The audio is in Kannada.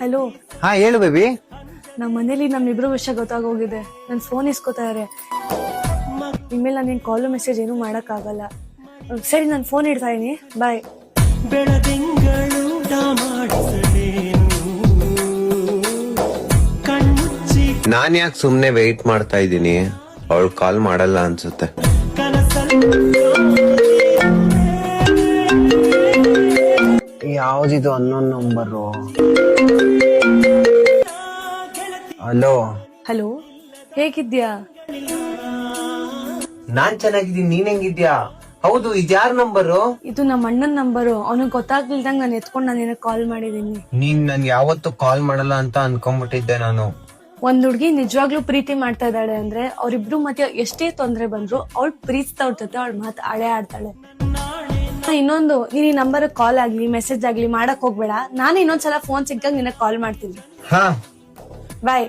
ಹಲೋ. ಹಾ ಹೇಳು ಬೇಬಿ. ನಮ್ಮ ಮನೇಲಿ ನಮ್ಮಿಬ್ರು ವಿಷಯ ಗೊತ್ತಾಗೋಗಿದೆ. ನನ್ ಫೋನ್ ಇಸ್ಕೋತಾರೆ. ಇನ್ಮೇಲೆ ನಾನು ನಿನ್ ಕಾಲು ಮೆಸೇಜ್ ಏನು ಮಾಡಕ್ ಆಗಲ್ಲ. ಸರಿ, ನಾನು ಫೋನ್ ಇಡ್ತಾ ಇದೀನಿ. ಬಾಯ್. ನಾನ್ ಯಾಕೆ ಸುಮ್ನೆ ವೆಯ್ಟ್ ಮಾಡ್ತಾ ಇದ್ದೀನಿ, ಅವಳು ಕಾಲ್ ಮಾಡಲ್ಲ ಅನ್ಸುತ್ತೆ. ಯಾವ್ದಿದು ಅನ್ನೋನ್ ನಂಬರು? ಹಲೋ. ಹಲೋ, ಹೇಗಿದ್ಯಾ? ನಾನ್ ಚೆನ್ನಾಗಿದ್ದೀನಿ, ನೀನ್ ಹೆಂಗಿದ್ಯಾ? ಹೌದು, ಇದ್ಯಾರ ನಂಬರು? ಇದು ನಮ್ಮ ಅಣ್ಣನ್ ನಂಬರು. ಅವನಿಗೆ ಗೊತ್ತಾಗ್ಲಿಲ್ದಂಗ್ ನಾನು ಎತ್ಕೊಂಡು ನಾನು ನಿನಗೆ ಕಾಲ್ ಮಾಡಿದೀನಿ. ನೀನ್ ನನ್ ಯಾವತ್ತು ಕಾಲ್ ಮಾಡಲ್ಲ ಅಂತ ಅನ್ಕೊಂಡ್ಬಿಟ್ಟಿದ್ದೆ ನಾನು. ಒಂದ್ ಹುಡ್ಗಿ ನಿಜವಾಗ್ಲೂ ಪ್ರೀತಿ ಮಾಡ್ತಾ ಇದ್ದಾಳೆ ಅಂದ್ರೆ ಅವ್ರಿಬ್ರು ಮಧ್ಯ ಎಷ್ಟೇ ತೊಂದ್ರೆ ಬಂದ್ರು ಅವಳು ಪ್ರೀತಿಸ್ತವ್ರ ಜೊತೆ ಅವಳ ಮಾತು ಆಡೇ ಆಡ್ತಾಳೆ. ಇನ್ನೊಂದು, ನೀನ್ ಈ ನಂಬರ್ ಕಾಲ್ ಆಗ್ಲಿ ಮೆಸೇಜ್ ಆಗ್ಲಿ ಮಾಡಕ್ ಹೋಗ್ಬೇಡ. ನಾನು ಇನ್ನೊಂದ್ಸಲ ಫೋನ್ ಸಿಕ್ಕಾಗ ನಿನಗೆ ಕಾಲ್ ಮಾಡ್ತೀನಿ. ಹಾ, ಬಾಯ್.